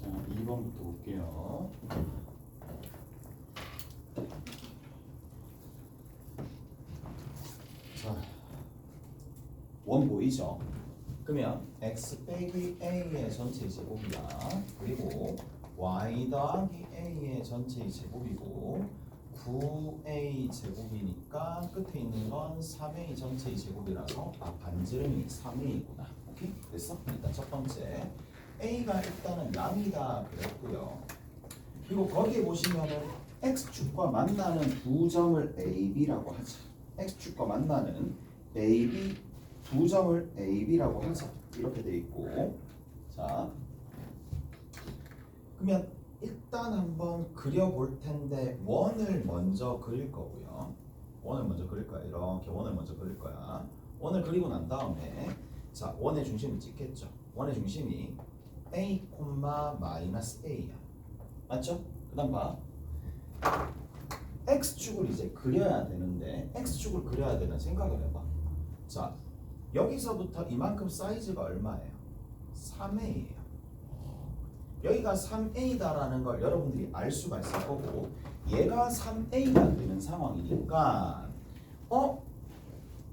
자, 2번부터 볼게요. 자, 원 보이죠? 그러면 x 빼기 a의 전체 제곱이야. 그리고 y 더하기 a의 전체 제곱이고 9a 제곱이니까 끝에 있는 건 3a 전체 제곱이라서 반지름이 3a구나. 오케이? 됐어? 일단 첫 번째 a가 일단은 양이다 그랬고요. 그리고 거기에 보시면은 x축과 만나는 두 점을 ab라고 하자. x축과 만나는 ab 두 점을 ab라고 하자. 이렇게 돼 있고, 자 그러면 일단 한번 그려볼 텐데 원을 먼저 그릴 거고요. 원을 먼저 그릴 거야. 이렇게 원을 먼저 그릴 거야. 원을 그리고 난 다음에 자 원의 중심을 찍겠죠. 원의 중심이 a, 마이너스 a야. 맞죠? 그 다음 봐. x축을 이제 그려야 되는데 x축을 그려야 되는 생각을 해봐. 자 여기서부터 이만큼 사이즈가 얼마예요? 3a예요. 여기가 3a다라는 걸 여러분들이 알 수가 있을 거고, 얘가 3a가 되는 상황이니까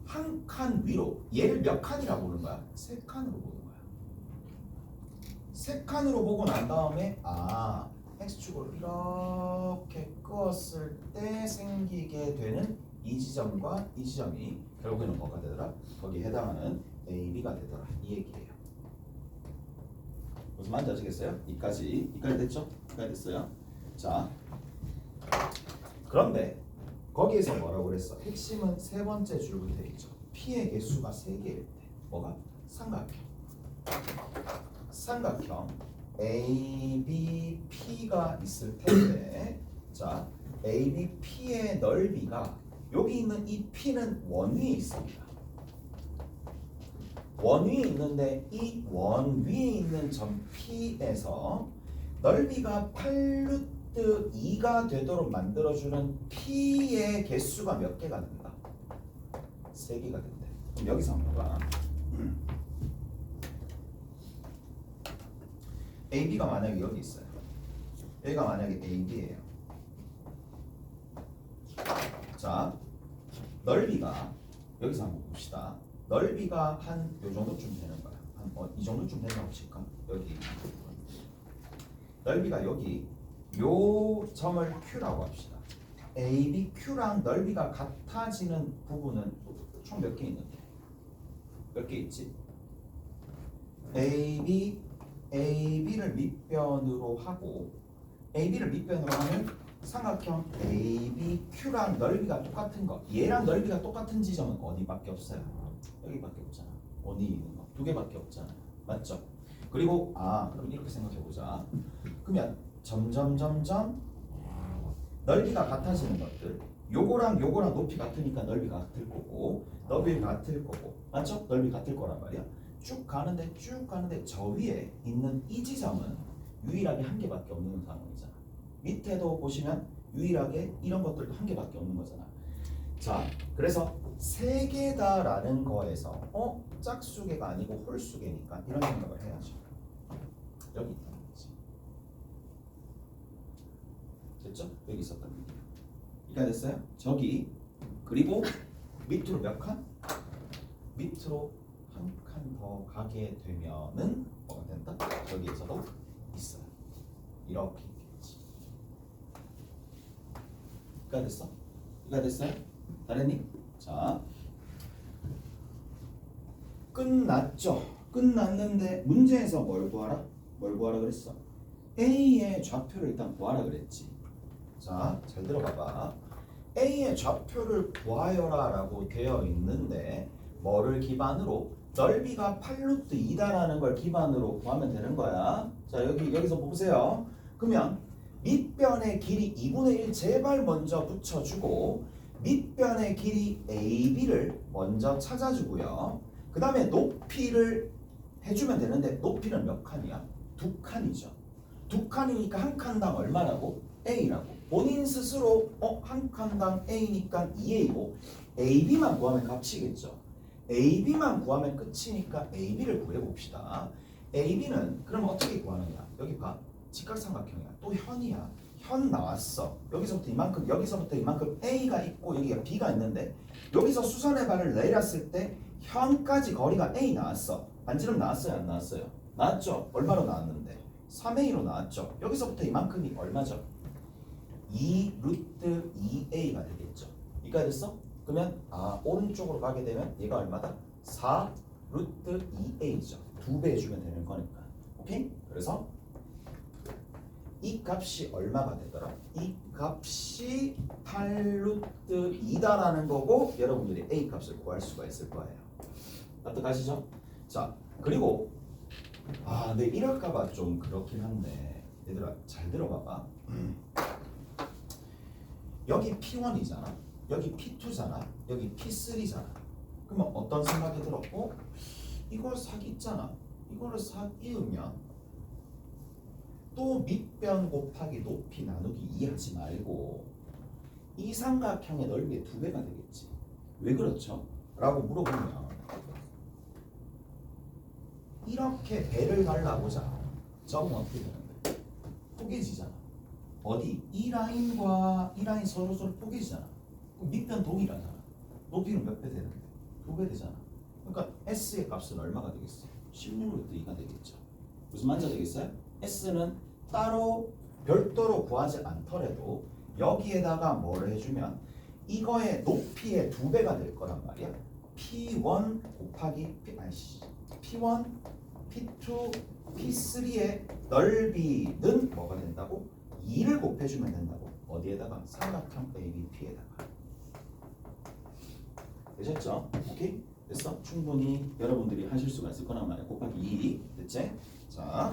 한 칸 위로, 얘를 몇 칸이라고 보는 거야? 3칸으로 보는 거야. 3칸으로 보고 난 다음에 x축을 이렇게 끄었을 때 생기게 되는 이 지점과 이 지점이 결국에는 뭐가 되더라? 거기에 해당하는 AB가 되더라. 이 얘기예요. 무슨 말인지 아시겠어요? 이까지 됐죠? 이까지 됐어요. 자, 그런데 거기에서 뭐라고 그랬어? 핵심은 세 번째 줄부터 있죠. P의 개수가 3개일 때 뭐가? 삼각형 ABP가 있을 텐데, 자 ABP의 넓이가 여기 있는 이 P는 원 위에 있습니다. 원 위에 있는데 이 원 위에 있는 점 P에서 넓이가 8루트 2가 되도록 만들어주는 P의 개수가 몇 개가 된다? 3개가 된대. 그럼 여기서 한번 봐. AB가 만약에 여기 있어요. 여기가 만약에 AB예요. 자, 넓이가 여기서 한번 봅시다. 넓이가 한 요 정도쯤 되는 거야. 한 이 정도쯤 된다고 칠까? 여기 넓이가 여기 요 점을 Q라고 합시다. ABQ랑 넓이가 같아지는 부분은 총 몇 개 있는데? 몇 개 있지? AB를 밑변으로 하고, AB를 밑변으로 하면 삼각형 ABQ랑 넓이가 똑같은 거, 얘랑 넓이가 똑같은 지점은 어디밖에 없어요? 여기밖에 없잖아. 원이 있는 거 두 개밖에 없잖아. 맞죠? 그리고 그럼 이렇게 생각해 보자. 그러면 점점 넓이가 같아지는 것들, 요거랑 높이 같으니까 넓이가 같을 거고, 맞죠? 넓이 같을 거란 말이야. 쭉 가는데 저 위에 있는 이 지점은 유일하게 한 개밖에 없는 상황이잖아. 밑에도 보시면 유일하게 이런 것들도 한 개밖에 없는 거잖아. 자, 그래서 3개다라는 거에서 짝수개가 아니고 홀수개니까 이런 생각을 해야죠. 여기 있다는 거지. 됐죠? 여기 있었던 얘기야. 이해가 됐어요? 저기, 그리고 밑으로 몇 칸? 밑으로 한 칸 더 가게 되면은 뭐가 된다? 여기에서도 있어요. 이렇게 있겠지. 이해가 됐어? 이해가 됐어요? 다랬니? 자, 끝났죠? 끝났는데 문제에서 뭘 구하라? 그랬어? A의 좌표를 일단 구하라 그랬지. 자, 잘 들어봐봐. A의 좌표를 구하여라 라고 되어 있는데 뭐를 기반으로? 넓이가 8루트 2다라는 걸 기반으로 구하면 되는 거야. 자, 여기서 보세요. 그러면 밑변의 길이 2분의 1 제발 먼저 붙여주고, 밑변의 길이 AB를 먼저 찾아주고요. 그 다음에 높이를 해주면 되는데, 높이는 몇 칸이야? 2칸이죠. 2칸이니까 한 칸당 얼마라고? A라고. 본인 스스로 한 칸당 A니까 2A고, AB만 구하면 값이겠죠. AB만 구하면 끝이니까 AB를 구해봅시다. AB는 그럼 어떻게 구하느냐? 여기 봐. 직각삼각형이야. 또 현이야. 현 나왔어. 여기서부터 이만큼, 여기서부터 이만큼 A가 있고 여기가 B가 있는데 여기서 수선의 발을 내렸을 때 현까지 거리가 A 나왔어. 반지름 나왔어요? 안 나왔어요? 나왔죠? 얼마로 나왔는데? 3A로 나왔죠? 여기서부터 이만큼이 얼마죠? 2 루트 2A가 되겠죠. 이까 됐어? 그러면 오른쪽으로 가게 되면 얘가 얼마다? 4 루트 2A죠. 2배 해주면 되는 거니까. 오케이? 그래서 이 값이 얼마가 되더라? 이 값이 8 루트 2다라는 거고 여러분들이 A 값을 구할 수가 있을 거예요. 납득하시죠? 자, 그리고 근데 이럴까봐 좀 그렇긴 한데 얘들아 잘 들어봐봐. 여기 P1이잖아. 여기 P2잖아. 여기 P3잖아. 그러면 어떤 생각이 들었고 이걸 사귀잖아. 이거를 사귀으면 또 밑변 곱하기 높이 나누기 2 하지 말고 이 삼각형의 넓이의 2배가 되겠지. 왜 그렇죠? 라고 물어보면 이렇게 배를 갈라보자. 저건 어떻게 되는데? 포개지잖아. 어디? 이 라인과 이 라인 서로 포개지잖아. 그럼 밑변 동일하잖아. 높이는 몇 배 되는데? 2배 되잖아. 그러니까 S의 값은 얼마가 되겠어? 16루트 2가 되겠죠. 무슨 말인지 되겠어요? S는 따로 별도로 구하지 않더라도 여기에다가 뭐를 해주면 이거의 높이의 2배가 될 거란 말이야. P1 곱하기 P1, P2, P3의 넓이는 뭐가 된다고? 2를 곱해주면 된다고. 어디에다가? 삼각형 ABP에다가. 되셨죠? 오케이? 됐어? 충분히 여러분들이 하실 수가 있을 거란 말이야. 곱하기 2. 됐지? 자,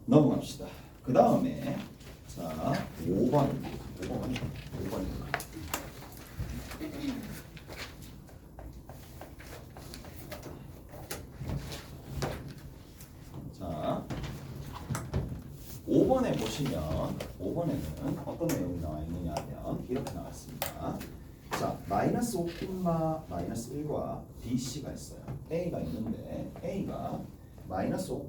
넘어갑시다. 그 다음에 자 5번입니다. 5번입니다. 자 5번에 보시면 5번에는 어떤 내용이 나와 있느냐 하면 이렇게 나왔습니다. 자 마이너스 5, 마이너스 1과 BC가 있어요. A가 있는데 A가 마이너스 5,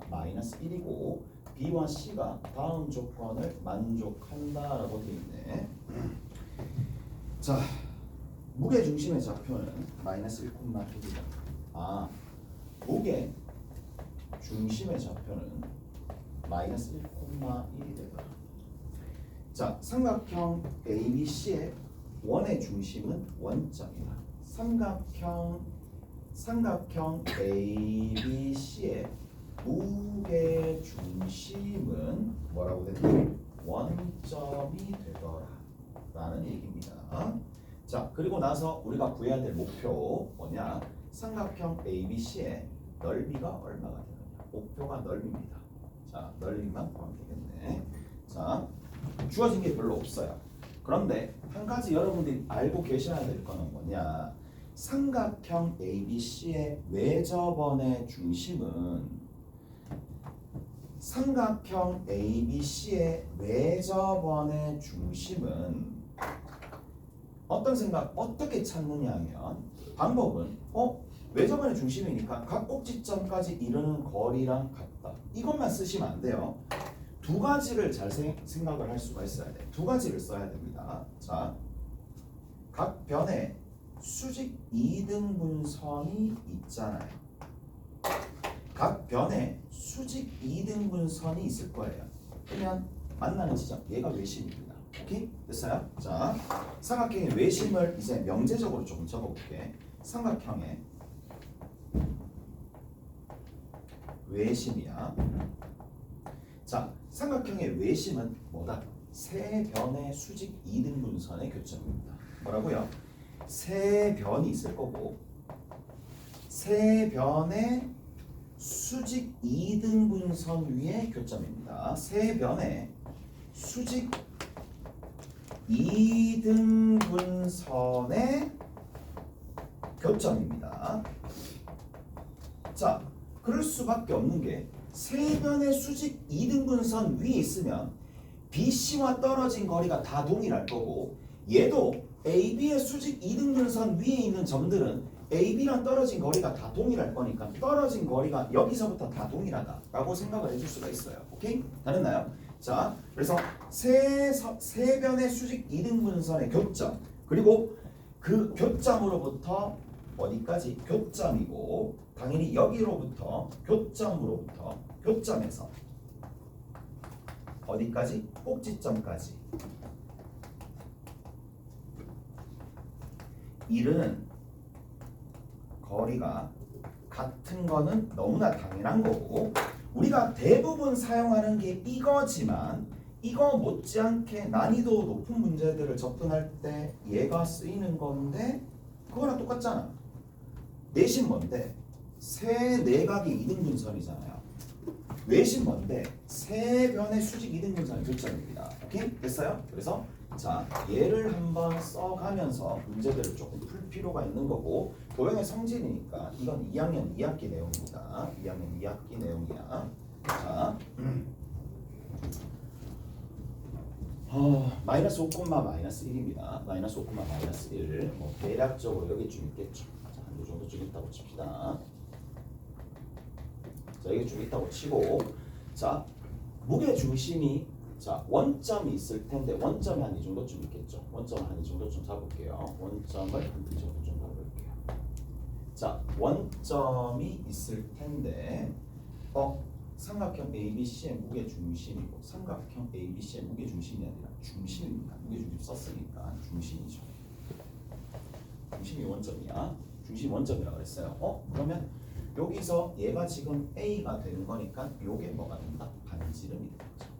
마이너스 1이고 B와 C가 다음 조건을 만족한다라고 되어 있네. 자 무게 중심의 좌표는 마이너스 1,1이다. 무게 중심의 좌표는 마이너스 1,1이 되더라. 자 삼각형 ABC의 원의 중심은 원점이다. 삼각형 ABC의 무게 중심은 뭐라고 된다? 원점이 되더라 라는 얘기입니다. 자 그리고 나서 우리가 구해야 될 목표 뭐냐? 삼각형 ABC의 넓이가 얼마가 되느냐? 목표가 넓입니다. 자 넓이만 구하면 되겠네. 자 주어진 게 별로 없어요. 그런데 한 가지 여러분들이 알고 계셔야 될 거는 뭐냐? 삼각형 ABC의 외접원의 중심은 어떻게 찾느냐 하면 방법은 외접원의 중심이니까 각 꼭지점까지 이르는 거리랑 같다. 이것만 쓰시면 안 돼요. 두 가지를 잘 생각을 할 수가 있어야 돼. 두 가지를 써야 됩니다. 자, 각 변에 수직 2등분선이 있잖아요. 각 변에 수직 2등분선이 있을 거예요. 그러면 만나는 지점, 얘가 외심입니다. 오케이? 됐어요? 자, 삼각형의 외심을 이제 명제적으로 조금 적어볼게. 삼각형의 외심이야. 자, 삼각형의 외심은 뭐다? 세 변의 수직 2등분선의 교점입니다. 뭐라고요? 세 변이 있을 거고 세 변의 수직 2등분선 위의 교점입니다. 세 변의 수직 2등분선의 교점입니다. 자, 그럴 수밖에 없는 게 세 변의 수직 2등분선 위에 있으면 BC와 떨어진 거리가 다 동일할 거고 얘도 AB의 수직 2등분선 위에 있는 점들은 AB랑 떨어진 거리가 다 동일할 거니까 떨어진 거리가 여기서부터 다 동일하다라고 생각을 해줄 수가 있어요. 오케이? 다 됐나요? 자, 그래서 세 변의 수직 이등분선의 교점 그리고 그 교점으로부터 어디까지? 교점이고 당연히 여기로부터 교점으로부터 교점에서 어디까지? 꼭지점까지 이르는 거리가 같은 거는 너무나 당연한 거고 우리가 대부분 사용하는 게 이거지만 이거 못지않게 난이도 높은 문제들을 접근할 때 얘가 쓰이는 건데 그거랑 똑같잖아. 내심 뭔데? 세 내각의 이등분선이잖아요. 외심 뭔데? 세 변의 수직 이등분선의 교점입니다. 오케이? 됐어요? 그래서 자 얘를 한번 써가면서 문제들을 조금 풀 필요가 있는 거고 도형의 성질이니까 이건 2학년 2학기 내용입니다. 2학년 2학기 내용이야. 자 마이너스 5, 마이너스 1입니다. 마이너스 5, 마이너스 1. 뭐 대략적으로 여기쯤 있겠죠. 자, 이 정도쯤 있다고 칩시다. 자, 여기 좀 있다고 치고 자 무게 중심이 자 원점이 있을 텐데 원점이 한 이 정도쯤 있겠죠. 원점을 한 이 정도쯤 잡을게요. 원점을 한 이 정도 좀 잡을게요. 자 원점이 있을 텐데 삼각형 ABC의 무게 중심이고 삼각형 ABC의 무게 중심이 아니라 중심입니다. 무게 중심 썼으니까 중심이죠. 중심이 원점이야. 중심이 원점이라고 그랬어요. 그러면 여기서 얘가 지금 A가 되는 거니까 요게 뭐가 된다? 반지름이 되겠죠.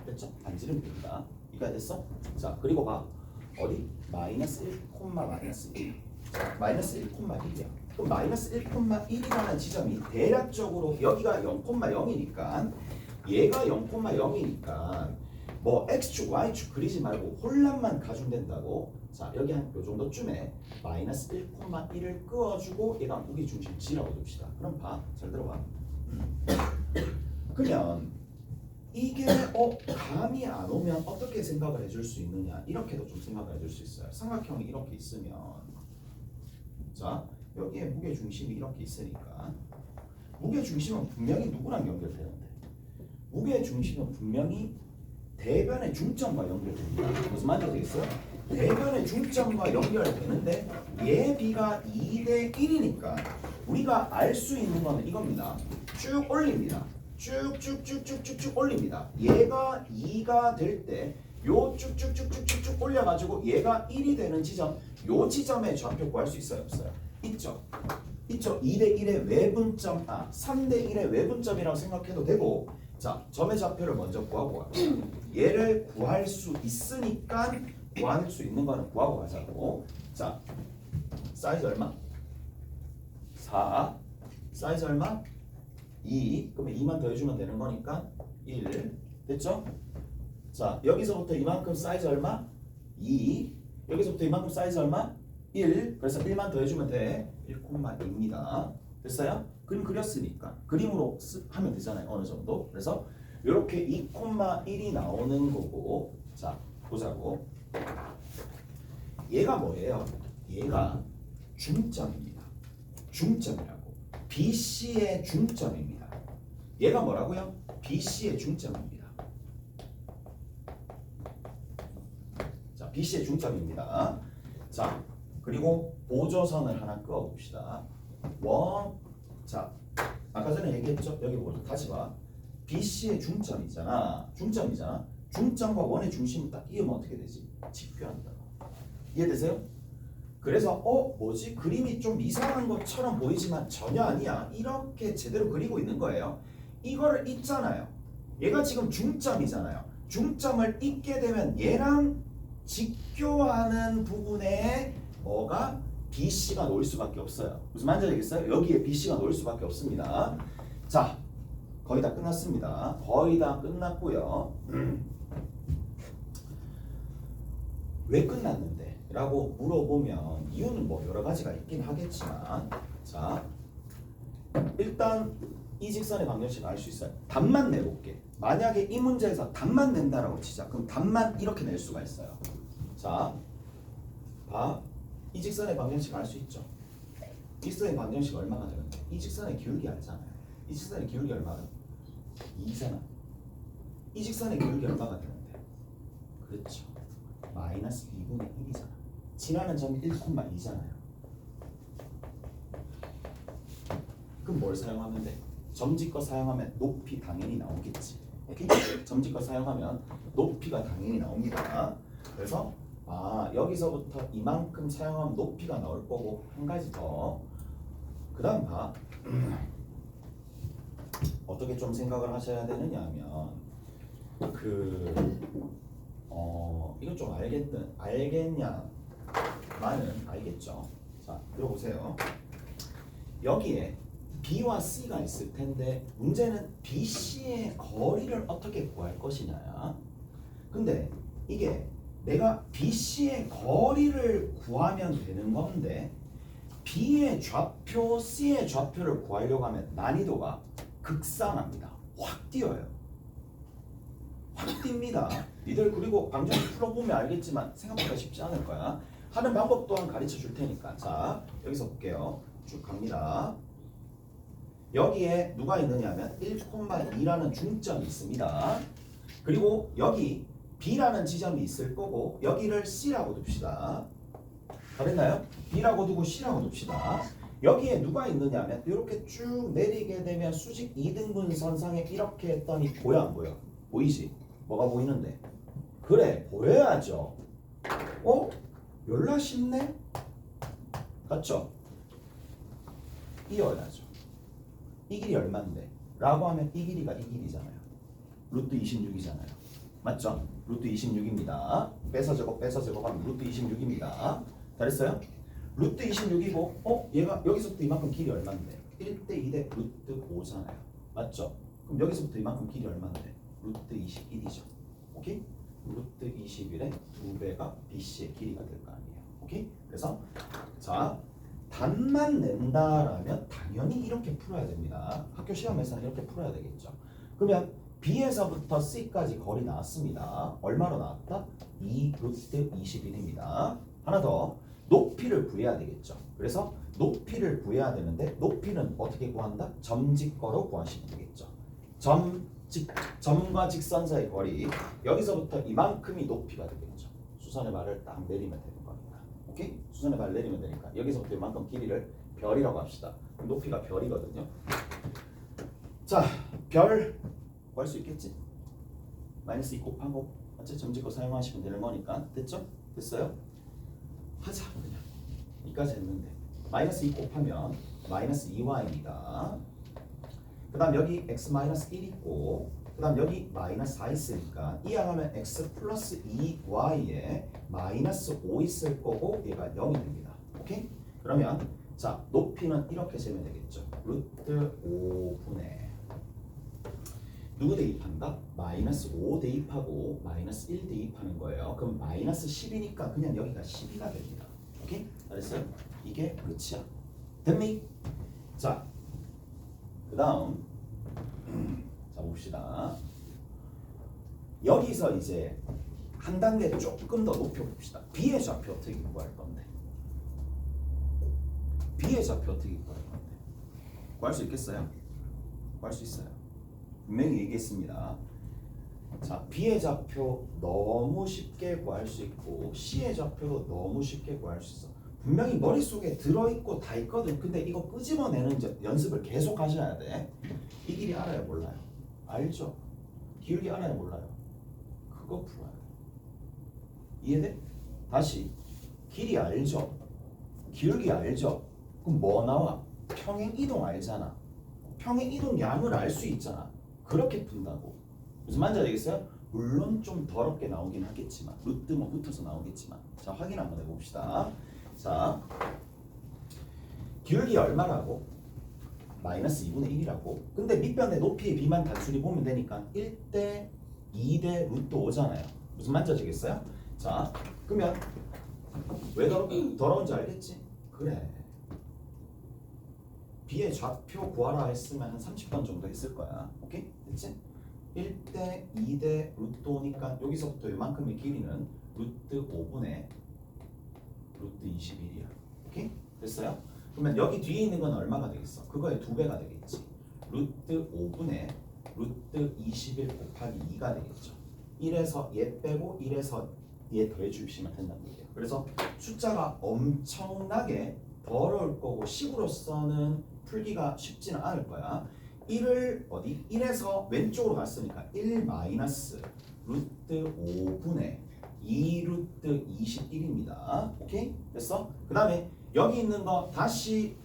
됐죠? 반지름이 됩니다. 이가 됐어? 자 그리고 봐. 어디? 마이너스 1, 마이너스 1. 자, 마이너스 1, 1이야. 그럼 마이너스 1,1이라는 지점이 대략적으로 여기가 0,0이니까 얘가 0,0이니까 뭐 x축, y축 그리지 말고 혼란만 가주면 된다고. 자 여기 한 요 정도쯤에 마이너스 1,1을 그어주고 얘가 무게중심 G라고 둡시다. 그럼 봐. 잘 들어봐. 그러면 이게 감이 안 오면 어떻게 생각을 해줄 수 있느냐 이렇게도 좀 생각을 해줄 수 있어요. 삼각형이 이렇게 있으면 자 여기에 무게중심이 이렇게 있으니까 무게중심은 분명히 누구랑 연결되는데 무게중심은 분명히 대변의 중점과 연결됩니다. 무슨 말인지 되겠어요? 대변의 중점과 연결되는데 얘 B가 2대 1이니까 우리가 알 수 있는 거는 이겁니다. 쭉 올립니다. 쭉쭉쭉쭉쭉쭉 올립니다. 얘가 2가 될 때 요 쭉쭉쭉쭉쭉 올려가지고 얘가 1이 되는 지점 요 지점의 좌표 구할 수 있어요? 없어요? 있죠. 있죠. 2대 1의 외분점 3대 1의 외분점이라고 생각해도 되고 자 점의 좌표를 먼저 구하고 가요. 얘를 구할 수 있으니까 구할 수 있는 거는 구하고 가자고. 자 사이즈 얼마? 4 사이즈 얼마? 2 그러면 2만 더해주면 되는 거니까 1 됐죠? 자 여기서부터 이만큼 사이즈 얼마? 2 여기서부터 이만큼 사이즈 얼마? 1 그래서 1만 더해주면 돼 1,2입니다. 됐어요? 그림 그렸으니까 그림으로 하면 되잖아요. 어느 정도. 그래서 이렇게 2,1이 나오는 거고 자 보자고. 얘가 뭐예요? 얘가 중점입니다. 중점이라고. BC의 중점입니다. 얘가 뭐라고요? BC의 중점입니다. 자, BC의 중점입니다. 자, 그리고 보조선을 하나 그어 봅시다. 자, 아까 전에 얘기했죠? 여기 보자. 다시 봐. BC의 중점이잖아. 중점과 원의 중심을 딱 이으면 어떻게 되지? 직교한다. 이해되세요? 그래서 뭐지? 그림이 좀 이상한 것처럼 보이지만 전혀 아니야. 이렇게 제대로 그리고 있는 거예요. 이거를 잇잖아요. 얘가 지금 중점이잖아요. 중점을 잇게 되면 얘랑 직교하는 부분에 뭐가? BC가 놓일 수밖에 없어요. 무슨 말인지 알겠어요? 여기에 BC가 놓일 수밖에 없습니다. 자, 거의 다 끝났습니다. 거의 다 끝났고요. 왜 끝났는데? 라고 물어보면 이유는 뭐 여러 가지가 있긴 하겠지만 자 일단 이 직선의 방정식 알 수 있어요. 답만 내볼게. 만약에 이 문제에서 답만 낸다라고 치자. 그럼 답만 이렇게 낼 수가 있어요. 자 봐. 이 직선의 방정식 알 수 있죠? 이 직선의 방정식 얼마가 되는데? 이 직선의 기울기 알잖아요. 이 직선의 기울기 얼마가? 2잖아. 이 직선의 기울기 얼마가 되는데? 그렇죠. 마이너스 2분의 1이잖아. 지나는 점이 1,2잖아요. 그럼 뭘 사용하면 돼? 점집거 사용하면 높이 당연히 나오겠지. 오케이? 점집거 사용하면 높이가 당연히 나옵니다. 그래서 여기서부터 이만큼 사용하면 높이가 나올 거고 한 가지 더. 그 다음 봐. 어떻게 좀 생각을 하셔야 되느냐 하면 이거 좀 알겠냐마는 알겠죠. 자, 들어보세요. 여기에 B와 C가 있을 텐데 문제는 B, C의 거리를 어떻게 구할 것이냐. 근데 이게 내가 B, C의 거리를 구하면 되는 건데 B의 좌표, C의 좌표를 구하려고 하면 난이도가 극상합니다. 확 뛰어요. 확 뜁니다. 니들 그리고 방정식 풀어보면 알겠지만 생각보다 쉽지 않을 거야. 하는 방법 또한 가르쳐 줄 테니까. 자, 여기서 볼게요. 쭉 갑니다. 여기에 누가 있느냐 하면 1,2라는 중점이 있습니다. 그리고 여기 B라는 지점이 있을 거고 여기를 C라고 둡시다. 잘했나요? B라고 두고 C라고 둡시다. 여기에 누가 있느냐 하면 이렇게 쭉 내리게 되면 수직 2등분 선상에 이렇게 했더니 보여 안 보여? 보이지? 뭐가 보이는데? 그래, 보여야죠. 열나 쉽네? 맞죠? 이어야죠. 이 길이 얼만데? 라고 하면 이 길이가 이 길이잖아요. 루트 26이잖아요. 맞죠? 루트 26입니다. 빼서 제곱하면 루트 26입니다. 잘했어요? 루트 26이고 얘가 여기서부터 이만큼 길이 얼만데? 1대 2대 루트 5잖아요. 맞죠? 그럼 여기서부터 이만큼 길이 얼만데? 루트 21이죠. 오케이? 루트 21의 2배가 BC의 길이가 될 거 아니에요. 오케이? 그래서 자, 답만 낸다라면 당연히 이렇게 풀어야 됩니다. 학교 시험에서는 이렇게 풀어야 되겠죠. 그러면 B에서부터 C까지 거리 나왔습니다. 얼마로 나왔다? 2 루트 21입니다. 하나 더. 높이를 구해야 되겠죠. 그래서 높이를 구해야 되는데 높이는 어떻게 구한다? 점직거로 구하시면 되겠죠. 점과 직선 사이 거리, 여기서부터 이만큼이 높이가 되겠죠. 수선의 발을 딱 내리면 되는 겁니다. 오케이? 수선의 발을 내리면 되니까 여기서부터 이만큼 길이를 별이라고 합시다. 높이가 별이거든요. 자, 별 구할 수 있겠지? 마이너스 2 곱하고 어째 점직거 사용하시면 되는 거니까. 됐죠? 됐어요? 하자 그냥. 여기까지 했는데 마이너스 2 곱하면 마이너스 2y입니다. 그 다음 여기 x 마이너스 1 있고 그 다음 여기 마이너스 4 있으니까 이항하면 x 플러스 2y에 마이너스 5 있을 거고 얘가 0이 됩니다. 오케이? 그러면 자, 높이는 이렇게 재면 되겠죠. 루트 5분의 누구 대입한다? 마이너스 5 대입하고 마이너스 1 대입하는 거예요. 그럼 마이너스 10이니까 그냥 여기가 12가 됩니다. 오케이? 알았어요? 이게 끝이야. 됐니? 자, 그 다음 자 봅시다. 여기서 이제 한 단계 조금 더 높여봅시다. B의 좌표 어떻게 구할 건데? B의 좌표 어떻게 구할 건데? 구할 수 있겠어요? 구할 수 있어요. 분명히 얘기했습니다. 자, B의 좌표 너무 쉽게 구할 수 있고 C의 좌표도 너무 쉽게 구할 수 있어. 분명히 머릿속에 들어있고 다 있거든. 근데 이거 끄집어내는 연습을 계속 하셔야 돼. 이 길이 알아요? 몰라요? 알죠? 기울기 알아요? 몰라요? 그거 풀어야 돼. 이해돼? 다시 길이 알죠? 기울기 알죠? 그럼 뭐 나와? 평행이동 알잖아. 평행이동량을 알 수 있잖아. 그렇게 푼다고. 무슨 말인지 알겠어요? 물론 좀 더럽게 나오긴 하겠지만 루트 뭐 붙어서 나오겠지만 자, 확인 한번 해봅시다. 자, 기울기 얼마라고? 마이너스 2분의 1이라고. 근데 밑변의 높이의 B만 단순히 보면 되니까 1대 2대 루트 5잖아요. 무슨 말인지 아시겠어요? 자, 그러면 왜 더러운지 알겠지? 그래. B의 좌표 구하라 했으면 한 30번 정도 했을 거야. 오케이? 됐지? 1대 2대 루트 5니까 여기서부터 이만큼의 길이는 루트 5분의 루트 21이야. 오케이? 됐어요? 그러면 여기 뒤에 있는 건 얼마가 되겠어? 그거의 2배가 되겠지. 루트 5분의 루트 21 곱하기 2가 되겠죠. 1에서 얘 빼고 1에서 얘 더해주시면 된다는 얘기예요. 그래서 숫자가 엄청나게 더러울 거고 식으로서는 풀기가 쉽지는 않을 거야. 1을 어디? 1에서 왼쪽으로 갔으니까 1 마이너스 루트 5분의 2 루트 21입니다. 오케이? 됐어? 그 다음에 여기 있는 거 다시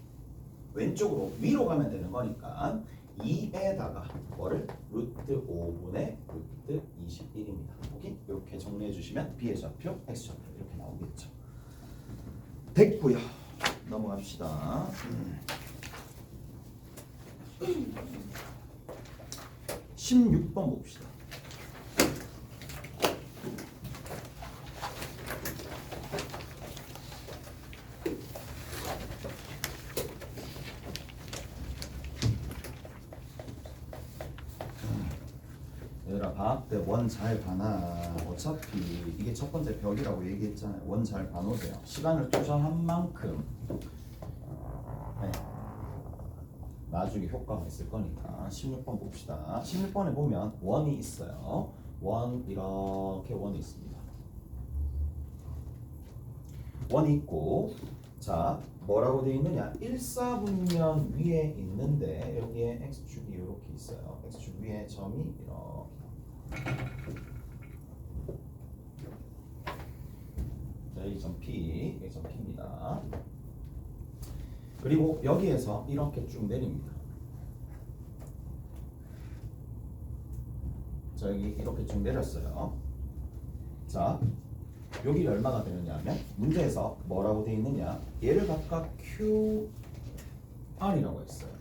왼쪽으로 위로 가면 되는 거니까 2에다가 뭐를? 루트 5분의 루트 21입니다. 오케이? 이렇게 정리해 주시면 B의 좌표, X 좌표 이렇게 나오겠죠. 됐고요. 넘어갑시다. 16번 봅시다. 얘들아 방학 때 원 잘 봐놔. 어차피 이게 첫 번째 벽이라고 얘기했잖아요. 원 잘 봐놓으세요. 시간을 투자한 만큼 네. 나중에 효과가 있을 거니까. 16번 봅시다. 16번에 보면 원이 있어요. 원 이렇게 원이 있습니다. 원이 있고 자 뭐라고 되어 있느냐? 1사분면 위에 있는데 여기에 x축이 이렇게 있어요. x축 위에 점이 이렇게 자, 이 점 P, 이 점 P입니다. 그리고 여기에서 이렇게 쭉 내립니다. 자, 여기 이렇게 쭉 내렸어요. 자, 여기 얼마가 되느냐 하면 문제에서 뭐라고 되어 있느냐? 얘를 각각 QR이라고 했어요.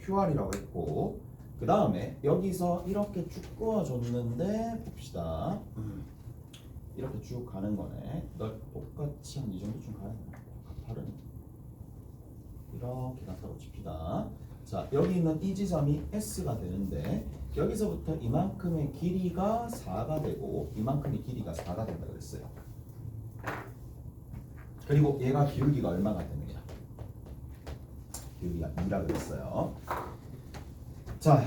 QR이라고 했고 그 다음에 여기서 이렇게 쭉 그어줬는데 봅시다. 이렇게 쭉 가는 거네. 널 똑같이 한 이 정도쯤 가야 되나? 팔은 이렇게 갔다고 칩시다. 자, 여기 있는 이 지점이 S가 되는데 여기서부터 이만큼의 길이가 4가 되고 이만큼의 길이가 4가 된다 그랬어요. 그리고 얘가 기울기가 얼마가 되느냐? 기울기가 2라 그랬어요. 자,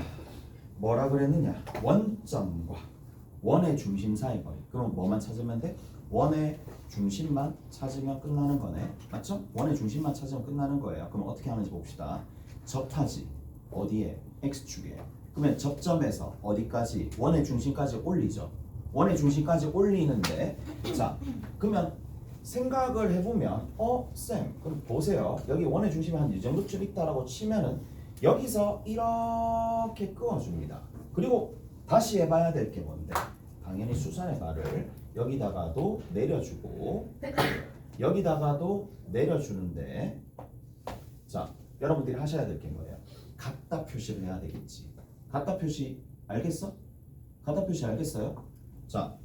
뭐라 그랬느냐? 원점과 원의 중심 사이 거리. 그럼 뭐만 찾으면 돼? 원의 중심만 찾으면 끝나는 거네. 맞죠? 원의 중심만 찾으면 끝나는 거예요. 그럼 어떻게 하는지 봅시다. 접하지. 어디에? X축에. 그러면 접점에서 어디까지? 원의 중심까지 올리죠. 원의 중심까지 올리는데 자, 그러면 생각을 해보면 쌤, 그럼 보세요. 여기 원의 중심이 한 이 정도쯤 있다라고 치면은 여기서 이렇게 그어줍니다. 그리고 다시 해봐야 될 게 뭔데? 당연히 수선의 발을 여기다가도 내려주고 여기다가도 내려주는데 자, 여러분들이 하셔야 될 게 뭐예요? 같다 표시를 해야 되겠지. 같다 표시 알겠어? 같다 표시 알겠어요? 자,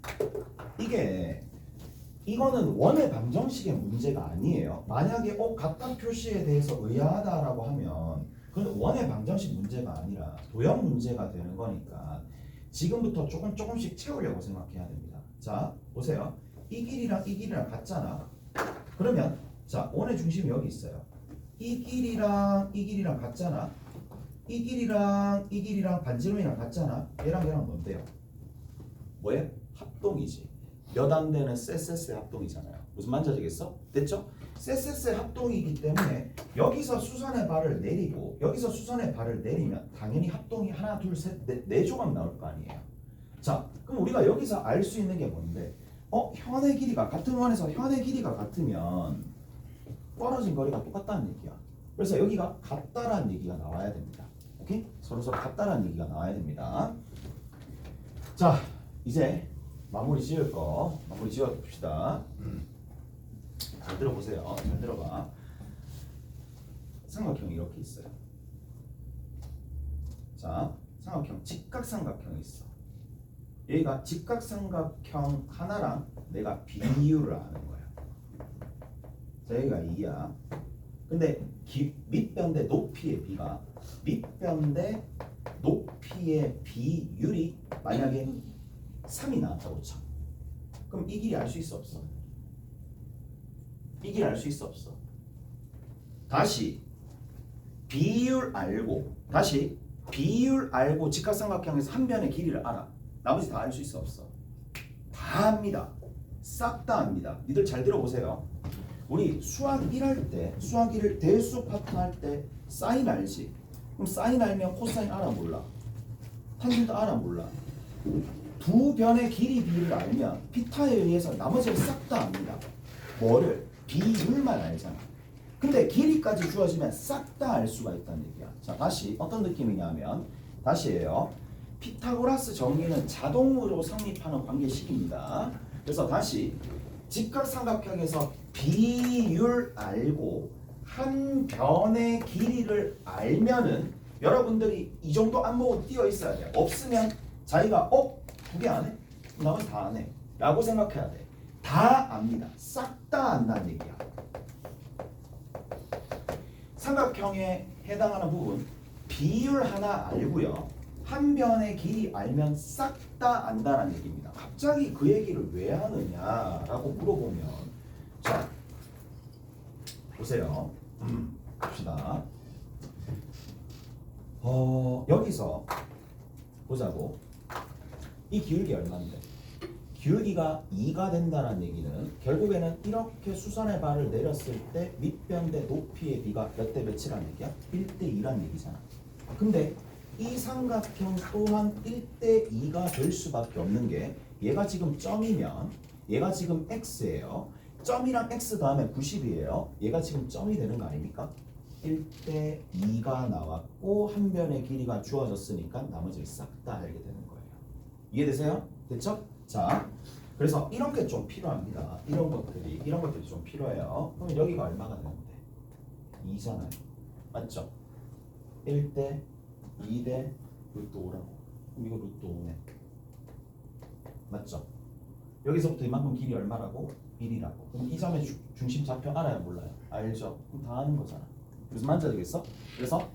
이거는 원의 방정식의 문제가 아니에요. 만약에 같다 표시에 대해서 의아하다라고 하면 그건 원의 방정식 문제가 아니라 도형 문제가 되는 거니까 지금부터 조금씩 채우려고 생각해야 됩니다. 자, 보세요. 이 길이랑 이 길이랑 같잖아. 그러면 자, 원의 중심이 여기 있어요. 이 길이랑 이 길이랑 같잖아. 이 길이랑 이 길이랑 반지름이랑 같잖아. 얘랑 뭔데요? 뭐예요? 합동이지. 몇 안 되는 쎄쎄쎄 합동이잖아요. 무슨 말인지 알겠어? 됐죠? 쎄쎄쎄 합동이기 때문에 여기서 수선의 발을 내리고 여기서 수선의 발을 내리면 당연히 합동이 하나, 둘, 셋, 네 조각 나올 거 아니에요. 자, 그럼 우리가 여기서 알 수 있는 게 뭔데? 현의 길이가 같은 원에서 현의 길이가 같으면 떨어진 거리가 똑같다는 얘기야. 그래서 여기가 같다라는 얘기가 나와야 됩니다. 오케이? 서로 같다라는 얘기가 나와야 됩니다. 자, 이제 마무리 지을 거 마무리 지어 봅시다. 잘 들어보세요. 잘 들어봐. 삼각형이 이렇게 있어요. 자, 삼각형 직각삼각형이 있어. 여기가 직각삼각형 하나랑 내가 비율을 아는 거야. 자, 여기가 2야. 근데 밑변 대 높이의 비가 밑변 대 높이의 비율이 만약에 3이 나왔다고 쳐. 그럼 이 길이 알 수 있어 없어? 이 길 알 수 있어 없어? 다시 비율 알고 직각삼각형에서 한 변의 길이를 알아. 나머지 다 알 수 있어 없어? 다 압니다. 싹 다 압니다. 니들 잘 들어보세요. 우리 수학 1할 때, 수학 1을 대수 파트 할 때 사인 알지? 그럼 사인 알면 코사인 알아 몰라? 탄젠트 알아 몰라? 두 변의 길이 비율을 알면 피타에 의해서 나머지를 싹 다 압니다. 뭐를? 비율만 알잖아. 근데 길이까지 주어지면 싹 다 알 수가 있다는 얘기야. 자, 다시 어떤 느낌이냐면 다시예요. 피타고라스 정리는 자동으로 성립하는 관계식입니다. 그래서 다시 직각삼각형에서 비율 알고 한 변의 길이를 알면은 여러분들이 이 정도 안보고 띄어 있어야 돼. 없으면 자기가 두 개 안 해? 나머지 다 안 해. 라고 생각해야 돼. 다 압니다. 싹 다 안다는 얘기야. 삼각형에 해당하는 부분 비율 하나 알고요. 한 변의 길이 알면 싹 다 안다는 얘기입니다. 갑자기 그 얘기를 왜 하느냐라고 물어보면 자 보세요. 봅시다. 여기서 보자고. 이 기울기 얼마인데? 기울기가 2가 된다는 얘기는 결국에는 이렇게 수선의 발을 내렸을 때 밑변 대 높이의 비가 몇 대 몇이라는 얘기야? 1대 2란 얘기잖아. 근데 이 삼각형 또한 1대 2가 될 수밖에 없는 게 얘가 지금 점이면 얘가 지금 x예요. 점이랑 x 다음에 90이에요. 얘가 지금 점이 되는 거 아닙니까? 1대 2가 나왔고 한 변의 길이가 주어졌으니까 나머지를 싹 다 알게 되는 거예요. 이해되세요? 됐죠? 자, 그래서 이런 게 좀 필요합니다. 이런 것들이 좀 필요해요. 그럼 여기가 얼마가 되는데? 2잖아요. 맞죠? 1대 2대 루트 5라고. 그럼 이거 루트 5네. 맞죠? 여기서부터 이만큼 길이 얼마라고? 1이라고. 그럼 이 점의 중심 좌표 알아요? 몰라요? 알죠? 그럼 다 아는 거잖아. 그래서 만져야 되겠어? 그래서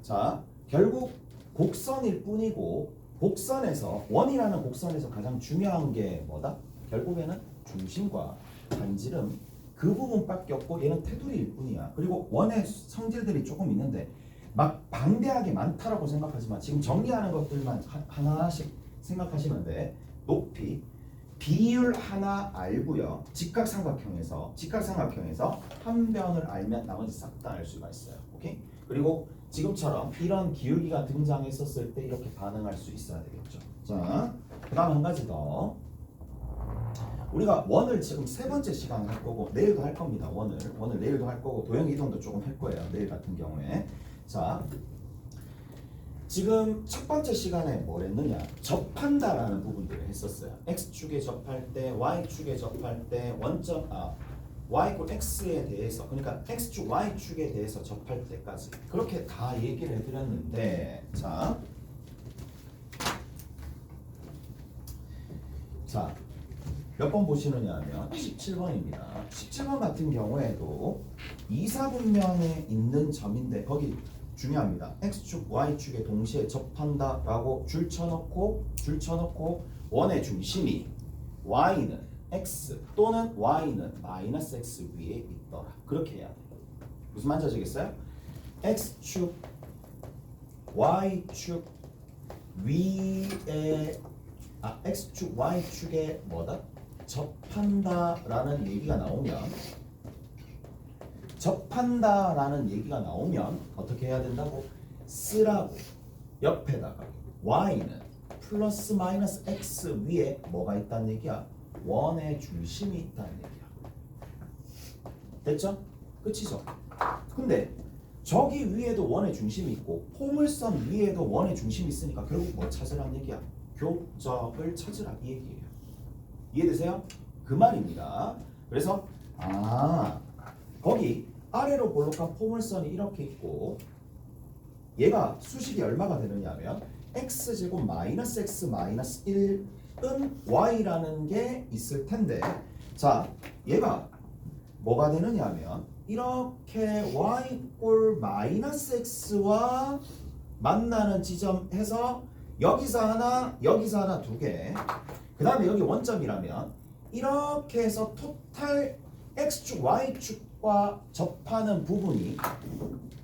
자, 결국 곡선일 뿐이고 곡선에서 원이라는 곡선에서 가장 중요한 게 뭐다? 결국에는 중심과 반지름 그 부분밖에 없고 얘는 테두리일 뿐이야. 그리고 원의 성질들이 조금 있는데 막 방대하게 많다라고 생각하지만 지금 정리하는 것들만 하나씩 생각하시면 돼. 높이 비율 하나 알고요. 직각삼각형에서 한 변을 알면 나머지 싹 다 알 수가 있어요. 오케이? 그리고 지금처럼 이런 기울기가 등장했었을 때 이렇게 반응할 수 있어야 되겠죠. 자, 그 다음 한 가지 더. 우리가 원을 지금 세 번째 시간에 할 거고 내일도 할 겁니다. 원을 내일도 할 거고 도형 이동도 조금 할 거예요. 내일 같은 경우에. 자, 지금 첫 번째 시간에 뭘 했느냐? 접한다라는 부분들을 했었어요. x축에 접할 때, y축에 접할 때, y = x에 대해서, 그러니까 x축, y축에 대해서 접할 때까지 그렇게 다 얘기를 해드렸는데 자, 몇 번 보시느냐 하면 17번입니다. 17번 같은 경우에도 이사분면에 있는 점인데 거기 중요합니다. x축, y축에 동시에 접한다라고 줄 쳐놓고 원의 중심이 y는 x 또는 y는 마이너스 x 위에 있더라. 그렇게 해야 돼요. 무슨 말인지 아시겠어요? x축, y축 위에 x축, y축에 뭐다? 접한다라는 얘기가 나오면 어떻게 해야 된다고? 쓰라고. 옆에다가 y는 플러스 마이너스 x 위에 뭐가 있다는 얘기야? 원의 중심이 있다는 얘기야. 됐죠? 끝이죠? 근데 저기 위에도 원의 중심이 있고 포물선 위에도 원의 중심이 있으니까 결국 뭐 찾으라는 얘기야? 교점을 찾으라 이 얘기예요. 이해되세요? 그 말입니다. 그래서 거기 아래로 볼록한 포물선이 이렇게 있고 얘가 수식이 얼마가 되느냐 하면 x제곱 마이너스 x 마이너스 1은 y라는 게 있을 텐데 자, 얘가 뭐가 되느냐 하면 이렇게 y 꼴 마이너스 x와 만나는 지점에서 여기서 하나 두 개. 그 다음에 여기 원점이라면 이렇게 해서 토탈 x축, y축과 접하는 부분이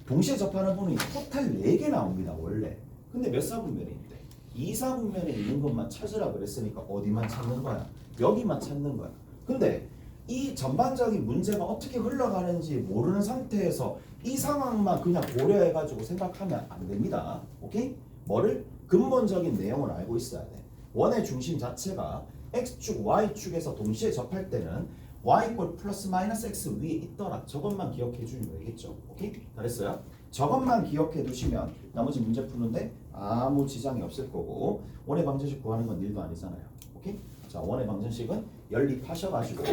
동시에 접하는 부분이 토탈 4개 나옵니다. 원래. 근데 몇 사분면에 있대? 2사분면에 있는 것만 찾으라 그랬으니까 어디만 찾는 거야? 여기만 찾는 거야. 근데 이 전반적인 문제가 어떻게 흘러가는지 모르는 상태에서 이 상황만 그냥 고려해가지고 생각하면 안 됩니다. 오케이? 뭐를? 근본적인 내용을 알고 있어야 돼. 원의 중심 자체가 x축, y축에서 동시에 접할 때는 y 꼴 플러스 마이너스 x 위에 있더라. 저것만 기억해 주면 되겠죠. 오케이? 잘했어요? 저것만 기억해 두시면 나머지 문제 푸는데 아무 지장이 없을 거고 원의 방정식 구하는 건 일도 아니잖아요. 오케이? 자, 원의 방정식은 연립하셔가지고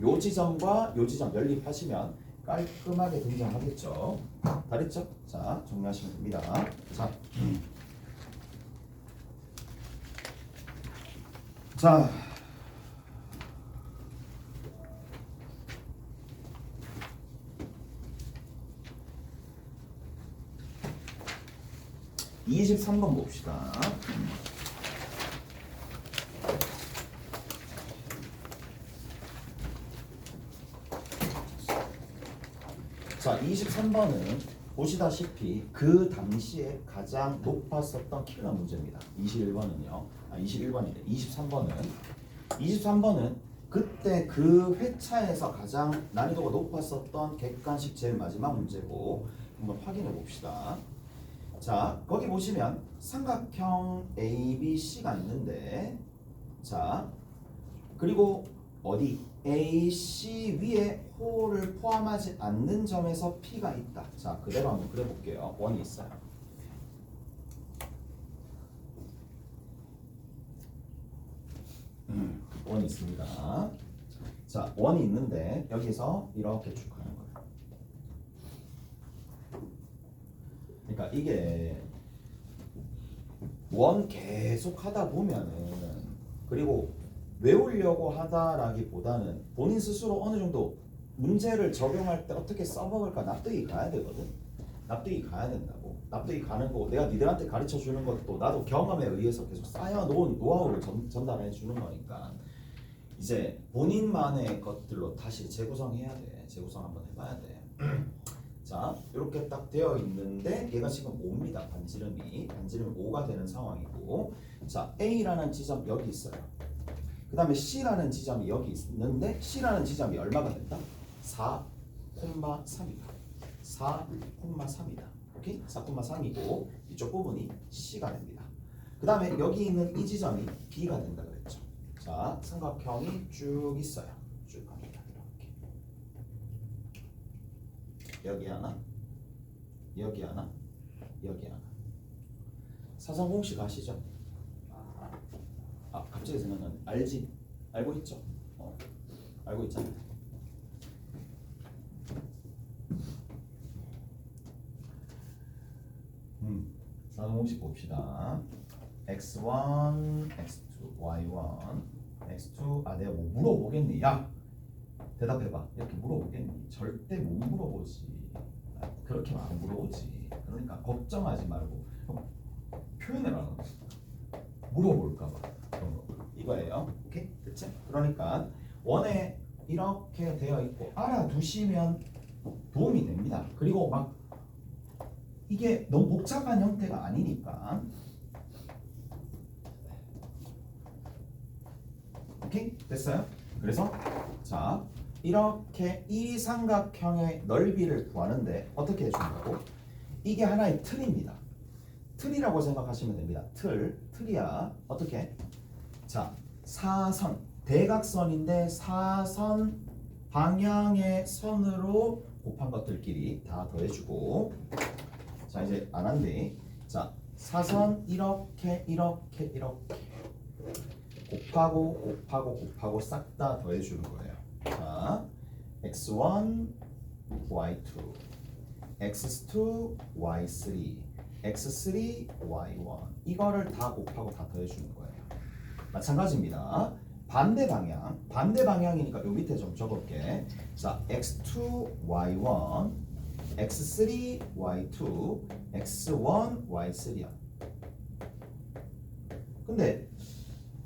요 지점과 요 지점 연립하시면 깔끔하게 등장하겠죠. 잘했죠? 자, 정리하시면 됩니다. 자, 23번 봅시다. 자, 23번은 보시다시피 그 당시에 가장 높았었던 킬러 문제입니다. 21번은요. 21번이래. 23번은 그때 그 회차에서 가장 난이도가 높았었던 객관식 제일 마지막 문제고 한번 확인해 봅시다. 자, 거기 보시면 삼각형 ABC가 있는데 자, 그리고 어디? AC 위에 호를 포함하지 않는 점에서 P가 있다. 자, 그대로 한번 그려볼게요. 원이 있어요. 원이 있습니다. 자, 원이 있는데 여기서 이렇게 쭉 가는 거예요. 그러니까 이게 원 계속 하다 보면은 그리고 외우려고 하다라기보다는 본인 스스로 어느 정도 문제를 적용할 때 어떻게 써먹을까 납득이 가야 되거든. 납득이 가야 된다고. 납득이 가는 거 내가 니들한테 가르쳐 주는 것도 나도 경험에 의해서 계속 쌓여놓은 노하우를 전달해 주는 거니까 이제 본인만의 것들로 다시 재구성해야 돼. 재구성 한번 해봐야 돼. 자, 이렇게 딱 되어 있는데 얘가 지금 5입니다. 반지름이 5가 되는 상황이고 자, A라는 지점 여기 있어요. 그 다음에 C라는 지점이 여기 있는데 C라는 지점이 얼마가 된다? 4,3이다. 4,3이다. 오케이? 4,3이고 이쪽 부분이 C가 됩니다. 그 다음에 여기 있는 이 지점이 B가 된다 그랬죠. 자, 삼각형이 쭉 있어요. 쭉 갑니다. 이렇게. 여기 하나, 여기 하나, 여기 하나. 사성공식 아시죠? 갑자기 생각나네. 알지? 알고 있죠? 알고 있잖아. 사성공식 봅시다. x1, x2, y1, x2. 내가 뭐 물어보겠니? 야, 대답해봐. 이렇게 물어보겠니? 절대 못 물어보지. 그렇게 안 물어보지. 그러니까 걱정하지 말고 표현해라. 물어볼까봐. 이거예요. 오케이? 됐지? 그러니까 원에 이렇게 되어 있고 알아두시면 도움이 됩니다. 그리고 막 이게 너무 복잡한 형태가 아니니까. 오케이? 됐어요? 그래서 자, 이렇게 이 삼각형의 넓이를 구하는데 어떻게 해준다고? 이게 하나의 틀입니다. 틀이라고 생각하시면 됩니다. 틀이야. 어떻게? 자, 사선, 대각선인데 사선 방향의 선으로 곱한 것들끼리 다 더해주고 자, 이제 안 한대. 자, 사선 이렇게 곱하고 싹 다 더해주는 거예요. 자, x1, y2, x2, y3, x3, y1 이거를 다 곱하고 다 더해주는 거예요. 마찬가지입니다. 반대 방향이니까 요 밑에 좀 적을게. 자, x2, y1, x3, y2, x1, y3야. 근데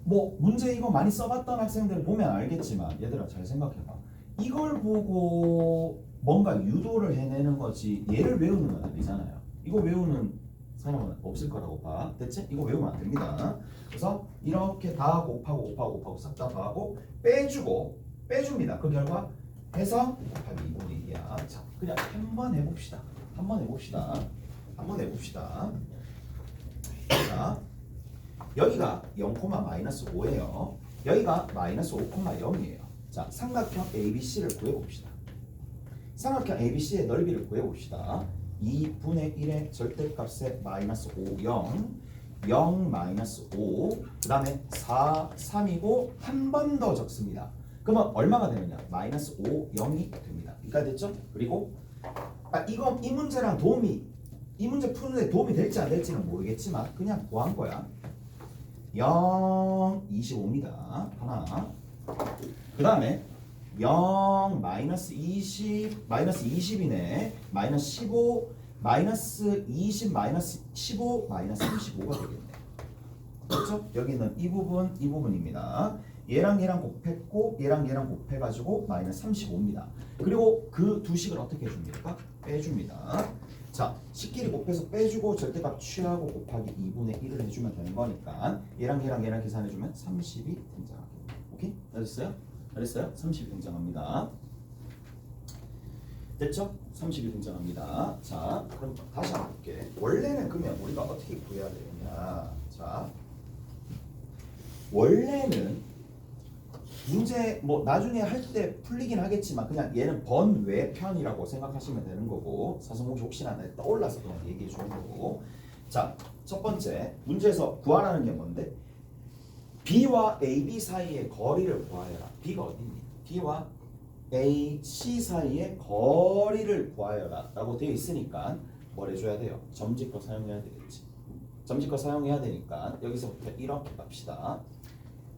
뭐 문제 이거 많이 써봤던 학생들 보면 알겠지만 얘들아 잘 생각해봐. 이걸 보고 뭔가 유도를 해내는 거지 얘를 외우는 건 아니잖아요. 이거 외우는 사람은 없을 거라고 봐. 됐지? 이거 외우면 안 됩니다. 그래서 이렇게 다 곱하고 싹 다 더하고 빼주고 빼줍니다. 그 결과 해서 곱하기 2분의 1이야. 자, 그냥 한번 해봅시다. 자, 여기가 0, 마이너스 5예요. 여기가 마이너스 5, 0이에요. 자, 삼각형 ABC를 구해봅시다. 삼각형 ABC의 넓이를 구해봅시다. 2분의 1의 절대값에 마이너스 5, 0 마이너스 5, 그 다음에 4, 3이고 한 번 더 적습니다. 그러면 얼마가 되느냐? 마이너스 5, 0이 됩니다. 여기까지 됐죠? 그리고 이 문제랑 이 문제 푸는데 도움이 될지 안 될지는 모르겠지만 그냥 구한 거야. 0, 25입니다. 하나. 그 다음에 0, 마이너스 20, 마이너스 20이네. 마이너스 15, 마이너스 20, 마이너스 15, 마이너스 35가 되겠네. 그렇죠? 여기는 이 부분입니다. 얘랑 얘랑 곱했고 얘랑 곱해가지고 마이너스 35입니다. 그리고 그 두 식을 어떻게 해줍니까? 빼줍니다. 자, 식끼리 곱해서 빼주고 절대값 취하고 곱하기 2분의 1을 해주면 되는 거니까 얘랑 계산해주면 30이 등장하겠네. 오케이? 알았어요? 30이 등장합니다. 됐죠? 30이 등장합니다. 자, 그럼 다시 한번 볼게. 원래는 그러면 우리가 어떻게 구해야 되느냐? 자, 원래는 문제 뭐 나중에 할 때 풀리긴 하겠지만 그냥 얘는 번외편이라고 생각하시면 되는 거고 사성공식 혹시나 떠올라서 그냥 얘기해 주는 거고. 자, 첫 번째 문제에서 구하라는 게 뭔데? B와 AB 사이의 거리를 구하여라. B가 어디니? B와 AC 사이의 거리를 구하여라 라고 되어 있으니까 뭘 해줘야 돼요? 점집거 사용해야 되겠지. 점집거 사용해야 되니까 여기서부터 이렇게 갑시다.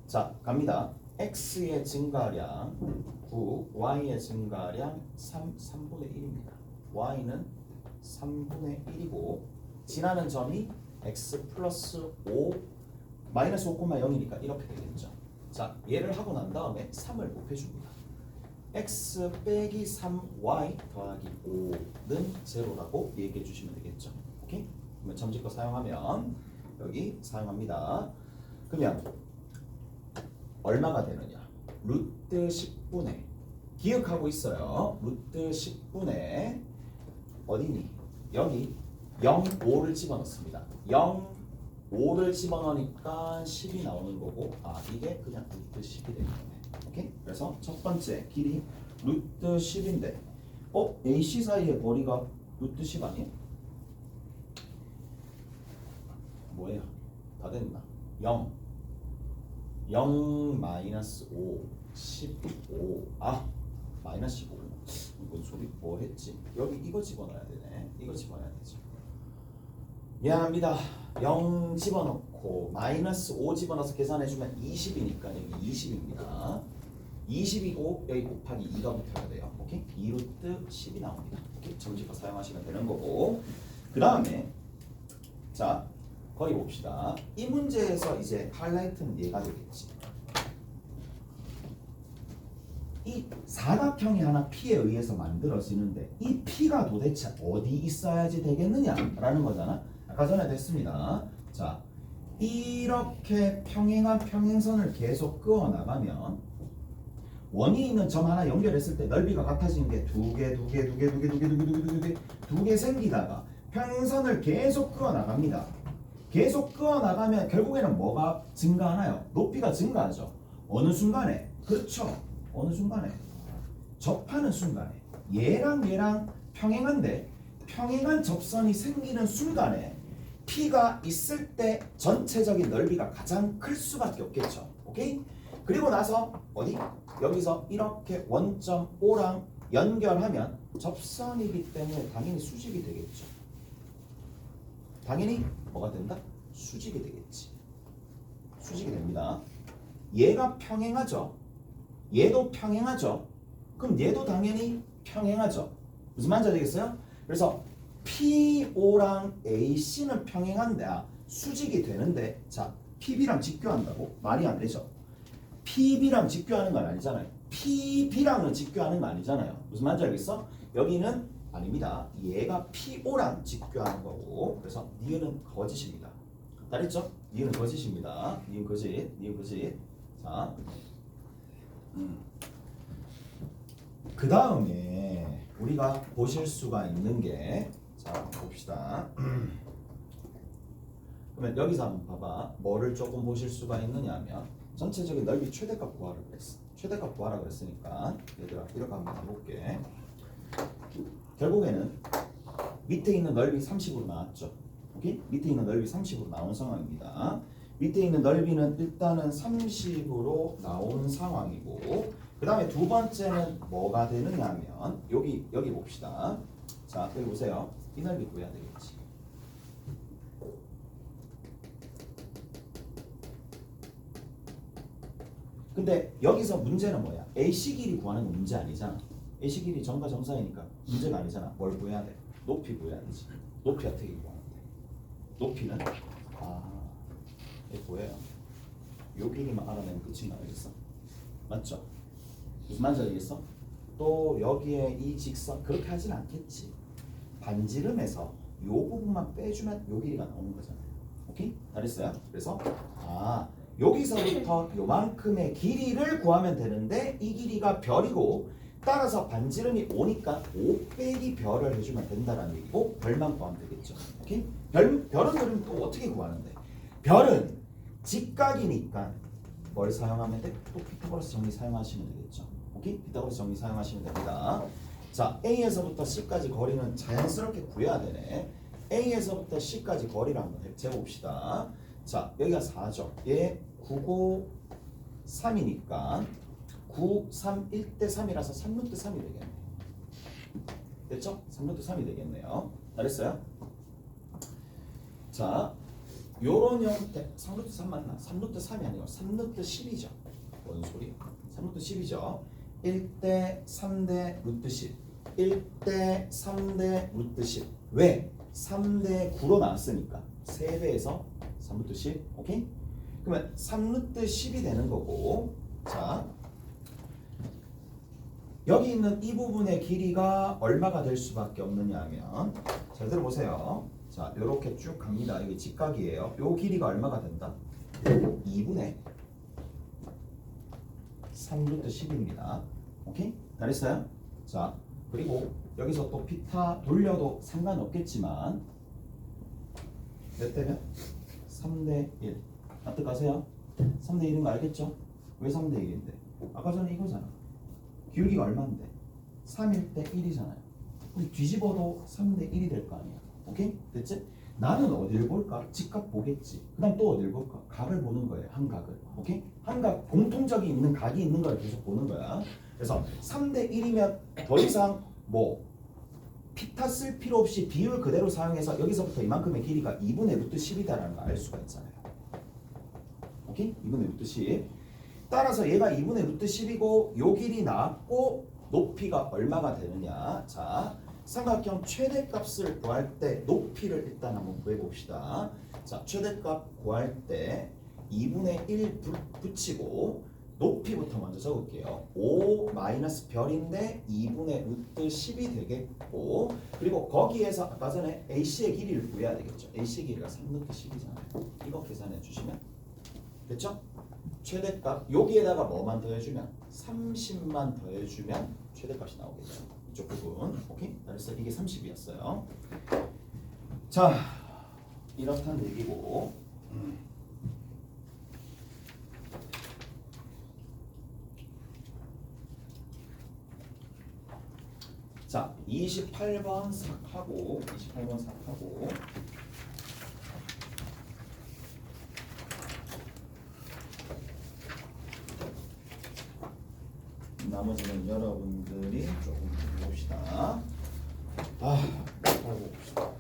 자, 갑니다. x의 증가량 9, y의 증가량 3분의 1입니다. y는 3분의 1이고 지나는 점이 x 플러스 5 마이너스 5,0이니까 이렇게 되겠죠. 자, 얘를 하고 난 다음에 3을 곱해줍니다. x 빼기 3y 더하기 5는 제로라고 얘기해 주시면 되겠죠. 오케이? 그러면 점집거 사용하면 여기 사용합니다. 그러면 얼마가 되느냐? 루트 10분의 기억하고 있어요. 루트 10분의 어디니? 여기 0, 5를 집어넣습니다. 0, 5를 집어넣으니까 10이 나오는 거고 이게 그냥 루트 10이 되는 거네. 오케이? 그래서 첫 번째 길이 루트 10인데 AC 사이의 거리가 루트 10 아니에요? 뭐예요? 다 됐나? 0 마이너스 5 15 마이너스 15 이건 소리 뭐 했지? 여기 이거 집어넣어야 되네. 이거 집어넣어야 되죠. 미안합니다. 0 집어넣고 마이너스 5 집어넣어서 계산해주면 20이니까 여기 20입니다. 20이고 여기 곱하기 2가 붙어야 돼요. 오케이? 2루트 10이 나옵니다. 오케이? 점집거 사용하시면 되는 거고. 그 다음에 자, 거리 봅시다. 이 문제에서 이제 하이라이트는 얘가 되겠지. 이 사각형이 하나 P에 의해서 만들어지는데 이 P가 도대체 어디 있어야지 되겠느냐라는 거잖아. 아까 전에도 했습니다. 자, 이렇게 평행한 평행선을 계속 그어 나가면 원이 있는 점 하나 연결했을 때 넓이가 같아지는 게 두 개 생기다가 평행선을 계속 그어 나갑니다. 계속 그어 나가면 결국에는 뭐가 증가하나요? 높이가 증가하죠. 어느 순간에? 그렇죠. 어느 순간에? 접하는 순간에. 얘랑 평행한데 평행한 접선이 생기는 순간에 P가 있을 때 전체적인 넓이가 가장 클 수밖에 없겠죠. 오케이? 그리고 나서 어디? 여기서 이렇게 원점 O랑 연결하면 접선이기 때문에 당연히 수직이 되겠죠. 당연히 뭐가 된다? 수직이 되겠지. 수직이 됩니다. 얘가 평행하죠. 얘도 평행하죠. 그럼 얘도 당연히 평행하죠. 무슨 말인지 알겠어요? 그래서 PO랑 AC는 평행한데 수직이 되는데 자 PB랑 직교한다고? 말이 안 되죠. PB랑 직교하는 건 아니잖아요. PB랑은 직교하는 거 아니잖아요. 무슨 말인지 알겠어? 여기는 아닙니다. 얘가 PO랑 직교하는 거고 그래서 니은은 거짓입니다. 알겠죠? 니은은 거짓입니다. 니은 거짓, 니은 거짓. 자, 그 다음에 우리가 보실 수가 있는 게 자, 봅시다. 그러면 여기서 한번 봐봐. 뭐를 조금 보실 수가 있느냐 하면 전체적인 넓이 최대값 구하라 그랬어. 최대값 구하라 그랬으니까 얘들아 이렇게 한번 해볼게. 결국에는 밑에 있는 넓이 30으로 나왔죠. 오케이? 밑에 있는 넓이 30으로 나온 상황입니다. 밑에 있는 넓이는 일단은 30으로 나온 상황이고 그 다음에 두 번째는 뭐가 되느냐 하면 여기 봅시다. 자 여기 보세요. 이 넓이 구해야 되겠지. 근데 여기서 문제는 뭐야? AC 길이 구하는 건 문제 아니잖아. AC 길이 정과 정사이니까 문제가 아니잖아. 뭘 구해야 돼? 높이 구해야 되지. 높이 어떻게 구하는데? 높이는 이게 뭐예요? 요 길이만 알아내면 끝인 거 알겠어? 맞죠? 무슨 말인지 알겠어? 또 여기에 이 직선 그렇게 하진 않겠지. 반지름에서 요 부분만 빼주면 요 길이가 나오는 거잖아요. 오케이? 알겠어요? 그래서 여기서부터 요만큼의 길이를 구하면 되는데 이 길이가 별이고 따라서 반지름이 5니까 5 빼기 별을 해주면 된다라는 얘기고 별만 구하면 되겠죠. 오케이? 별은 그럼 또 어떻게 구하는데? 별은 직각이니까 뭘 사용하면 돼? 또 피타고라스 정리 사용하시면 되겠죠. 오케이? 피타고라스 정리 사용하시면 됩니다. 자, A에서부터 C까지 거리는 자연스럽게 구해야 되네. A에서부터 C까지 거리를 한번 재봅시다. 자, 여기가 4죠. 얘 9고 3이니까 9, 3, 1대 3이라서 3루트 3이 되겠네. 됐죠? 3루트 3이 되겠네요. 잘했어요? 자, 요런 형태 3루트 3 맞나? 3루트 3이 아니고 3루트 10이죠. 뭔 소리? 3루트 10이죠. 1대 3대 루트 10 1대 3대 루트 10 왜? 3대 9로 나왔으니까 3배에서 3루트 10 오케이? 그러면 3루트 10이 되는 거고 자 여기 있는 이 부분의 길이가 얼마가 될 수밖에 없느냐 하면 잘 들어보세요. 자 요렇게 쭉 갑니다. 여기 직각이에요. 요 길이가 얼마가 된다? 2분의 3루트 10입니다. 오케이? 잘했어요? 자 그리고 여기서 또 피타 돌려도 상관없겠지만 몇 대면? 3대 1 납득하세요? 3대 1인 거 알겠죠? 왜 3대 1인데? 아까 전에 이거잖아. 기울기가 얼마인데? 3일 때 1이잖아요. 그럼 뒤집어도 3대 1이 될 거 아니야. 오케이? 됐지? 나는 어디를 볼까? 직각 보겠지. 그 다음 또 어디를 볼까? 각을 보는 거예요. 한 각을. 오케이? 한 각, 공통적인 있는 각이 있는 걸 계속 보는 거야. 그래서 3대 1이면 더 이상 뭐 피타 쓸 필요 없이 비율 그대로 사용해서 여기서부터 이만큼의 길이가 2분의 루트 10이다라는 걸 알 수가 있잖아요. 오케이? 2분의 루트 10. 따라서 얘가 2분의 루트 10이고 요 길이 나왔고 높이가 얼마가 되느냐. 자, 삼각형 최대값을 구할 때 높이를 일단 한번 구해봅시다. 자, 최대값 구할 때 2분의 1 붙이고 높이부터 먼저 적을게요. 5 마이너스 별인데 2분의 루트 10이 되겠고 그리고 거기에서 아까 전에 AC의 길이를 구해야 되겠죠. AC의 길이가 3루트 10이잖아요. 이거 계산해 주시면 됐죠? 최대값 여기에다가 뭐만 더해주면 30만 더해주면 최대값이 나오겠죠. 이쪽 부분 오케이? 그래서 이게 30이었어요. 자 이렇다는 얘기고 자 28번 삭하고 28번 삭하고 나머지는 여러분들이 조금 봅시다. 봅시다.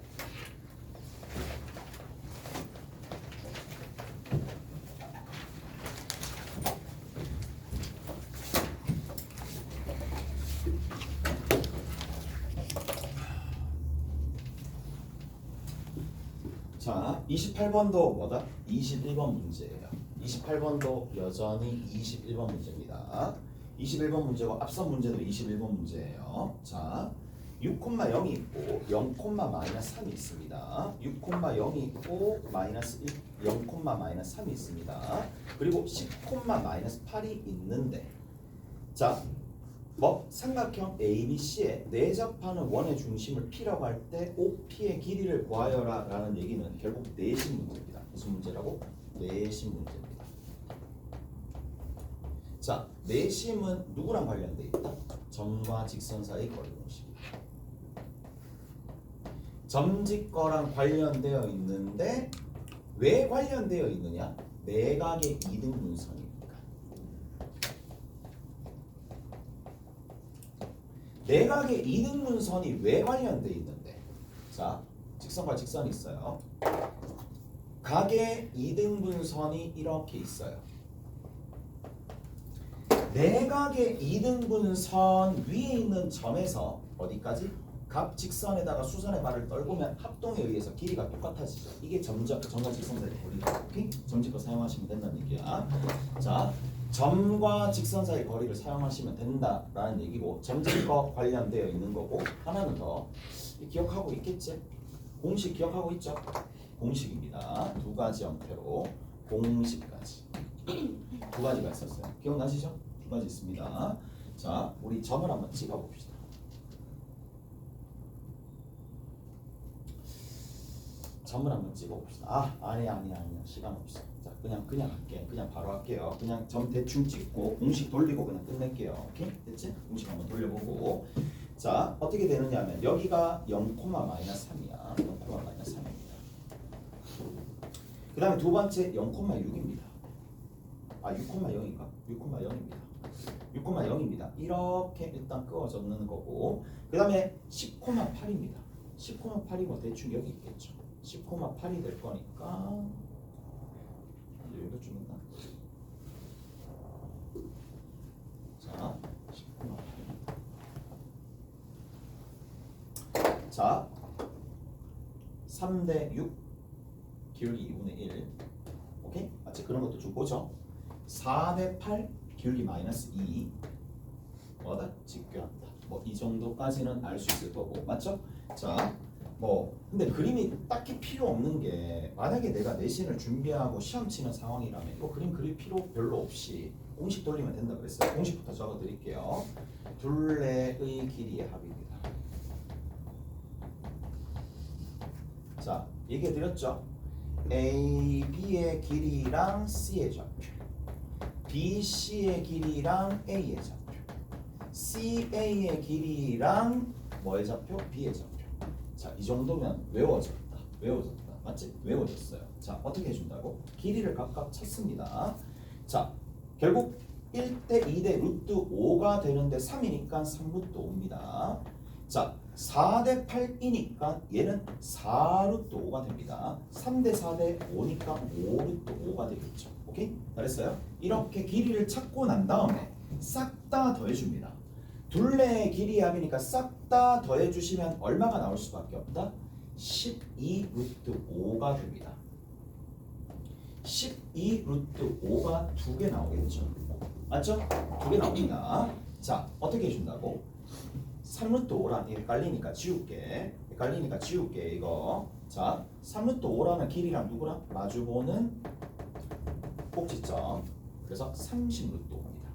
자, 28번도 뭐다? 21번 문제예요. 28번도 여전히 21번 문제입니다. 21번 문제고 앞선 문제도 21번 문제예요. 자, 6,0이 있고 0,-3이 있습니다. 6,0이 있고 마이너스 0,-3이 있습니다. 그리고 10,-8이 있는데 자, 뭐 삼각형 ABC에 내접하는 원의 중심을 P라고 할 때 OP의 길이를 구하여라 라는 얘기는 결국 내심 문제입니다. 무슨 문제라고? 내심 문제입니다. 자, 내심은 누구랑 관련돼 있다? 점과 직선 사이 거리 공식이다. 점직거랑 관련되어 있는데 왜 관련되어 있느냐? 내각의 이등분선이니까. 내각의 이등분선이 왜 관련되어 있는데? 자, 직선과 직선이 있어요. 각의 이등분선이 이렇게 있어요. 내각의 이등분선 위에 있는 점에서 어디까지? 각 직선에다가 수선의 발을 떨구면 합동에 의해서 길이가 똑같아지죠. 이게 점과 직선 사이 거리다. 오케이? 점직거 사용하시면 된다는 얘기야. 자, 점과 직선 사이 거리를 사용하시면 된다라는 얘기고 점직거 관련되어 있는 거고 하나는 더 기억하고 있겠지? 공식 기억하고 있죠? 공식입니다. 두 가지 형태로 공식까지 두 가지가 있었어요. 기억나시죠? 두 가지 있습니다. 자, 우리 점을 한번 찍어 봅시다. 점을 한번 찍어 봅시다. 아니야. 시간 없어. 자, 그냥 할게. 그냥 바로 할게요. 그냥 점 대충 찍고 공식 돌리고 그냥 끝낼게요. 오케이? 됐지? 공식 한번 돌려보고. 자, 어떻게 되느냐면 여기가 0,-3이야. 0,-3입니다. 그 다음에 두 번째 0,6입니다. 6,0인가? 6,0입니다. 6,0입니다. 이렇게 일단 끄어졌는 거고 그 다음에 10,8입니다. 10,8이 뭐 대충 여기 있겠죠. 10,8이 될 거니까 여기도 좀 있나? 자, 10,8입니다. 자, 3대 6 기울기 2분의 1 오케이? 맞지? 그런 것도 좀 보죠. 4대 8 기울기 마이너스 2 뭐다? 직교한다. 뭐 이 정도까지는 알 수 있을 거고 맞죠? 자, 뭐 근데 그림이 딱히 필요 없는 게 만약에 내가 내신을 준비하고 시험 치는 상황이라면 이거 그림 그릴 필요 별로 없이 공식 돌리면 된다 그랬어요. 공식부터 적어 드릴게요. 둘레의 길이의 합입니다. 자, 얘기해 드렸죠? A, B의 길이랑 C의 좌표, B, C의 길이랑 A의 좌표, C, A의 길이랑 뭐의 좌표? B의 좌표. 자, 이 정도면 외워졌다. 맞지? 외워졌어요. 자, 어떻게 해준다고? 길이를 각각 찾습니다. 자, 결국 1대 2대 루트 5가 되는데 3이니까 3루트 5입니다. 자, 4대 8이니까 얘는 4루트 5가 됩니다. 3대 4대 5니까 5루트 5가 되겠죠. 오케이? 잘했어요? 이렇게 길이를 찾고 난 다음에 싹 다 더해줍니다. 둘레의 길이 합이니까 싹 다 더해주시면 얼마가 나올 수밖에 없다? 12 루트 5가 됩니다. 12 루트 5가 두 개 나오겠죠. 맞죠? 두 개 나옵니다. 자, 어떻게 해준다고? 3루트 5란 헷갈리니까 지울게. 이거. 자, 3루트 5라는 길이랑 누구랑? 마주보는 꼭지점. 그래서 30루트 5입니다.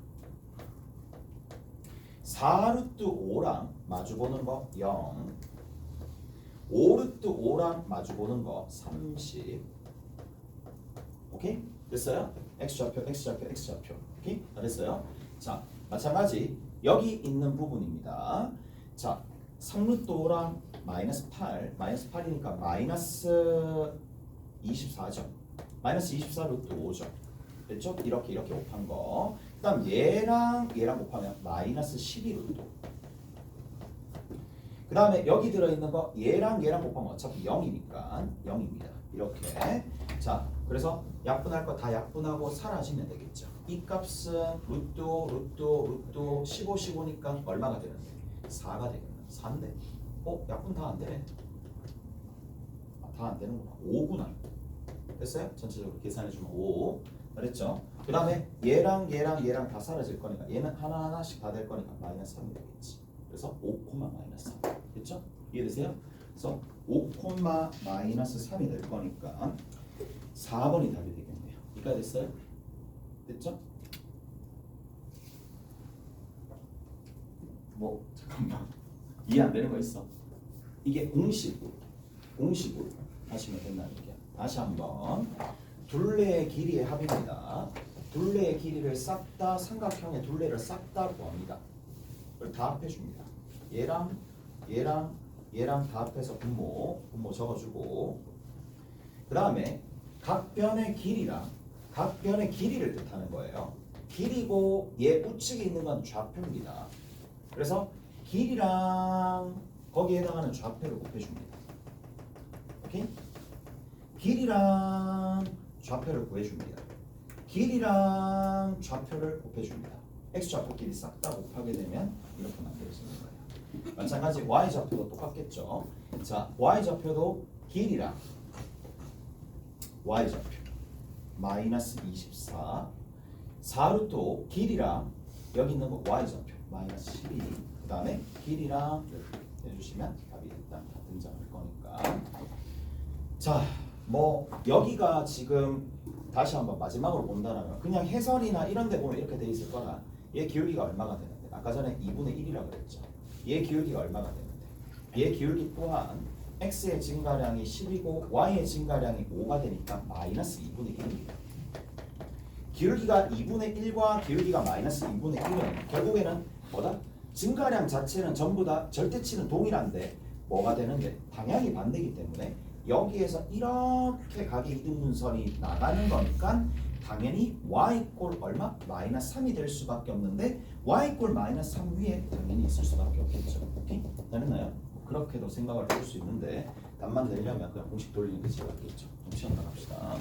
4루트 5랑 마주보는 거 0, 5루트 5랑 마주보는 거 30. 오케이? 됐어요? X좌표. 오케이? 잘했어요? 자, 마찬가지 여기 있는 부분입니다. 자, 3루트 5랑 마이너스 8, 마이너스 8이니까 마이너스 24죠. 마이너스 24 루트 5죠. 됐죠? 이렇게 곱한 거. 그 다음 얘랑 곱하면 마이너스 12 루트 5. 그 다음에 여기 들어있는 거 얘랑 곱하면 어차피 0이니까 0입니다. 이렇게. 자, 그래서 약분할 거 다 약분하고 사라지면 되겠죠. 이 값은 루트 15니까 얼마가 되는데? 4가 되겠네. 4인데. 약분 다 안 되네. 다 안 되는구나. 5구나. 됐어요? 전체적으로 계산해주면 5. 그랬죠? 그 다음에 얘랑 다 사라질 거니까 얘는 하나하나씩 다 될 거니까 마이너스 3이 되겠지. 그래서 5, 마이너스 3. 됐죠? 이해되세요? 그래서 5, 마이너스 3이 될 거니까 4번이 답이 되겠네요. 이해가 됐어요? 됐죠? 뭐 잠깐만 이해 안 되는 거 있어? 이게 공식으로 하시면 된다는 얘기야. 다시 한번 둘레의 길이의 합입니다. 둘레의 길이를 싹 다 삼각형의 둘레를 싹 다 구합니다. 그걸 다 합해줍니다. 얘랑 다 합해서 분모 적어주고 그 다음에 각 변의 길이를 뜻하는 거예요. 길이고 얘 우측에 있는 건 좌표입니다. 그래서 길이랑 거기에 해당하는 좌표를 곱해줍니다. 오케이? 길이랑 좌표를 구해줍니다. 길이랑 좌표를 곱해줍니다. x좌표 길이 싹 다 곱하게 되면 이렇게 만들어지는 거예요. 마찬가지 y좌표도 똑같겠죠. 자, y좌표도 길이랑 y좌표 마이너스 24 4루트 길이랑 여기 있는 거 y좌표 마이너스 12 그 다음에 길이랑 해주시면 답이 일단 다 등장할 거니까 자, 뭐 여기가 지금 다시 한번 마지막으로 본다면 그냥 해설이나 이런 데 보면 이렇게 돼 있을 거라 얘 기울기가 얼마가 되는데 아까 전에 2분의 1이라고 그랬죠. 얘 기울기가 얼마가 되는데 얘 기울기 또한 x의 증가량이 10이고 y의 증가량이 5가 되니까 마이너스 2분의 1입니다. 기울기가 2분의 1과 기울기가 마이너스 2분의 1은 결국에는 뭐다? 증가량 자체는 전부 다 절대치는 동일한데 뭐가 되는데 방향이 반대이기 때문에 여기에서 이렇게 가게 이등분선이 나가는 거니까 당연히 y꼴 얼마? 마이너스 3이 될 수밖에 없는데 y꼴 마이너스 3 위에 당연히 있을 수밖에 없겠죠. 오케이? 됐나요? 그렇게도 생각을 해볼 수 있는데 답만 내려면 그냥 공식 돌리는 게 제일 낫겠죠. 좀 시험 나갑시다.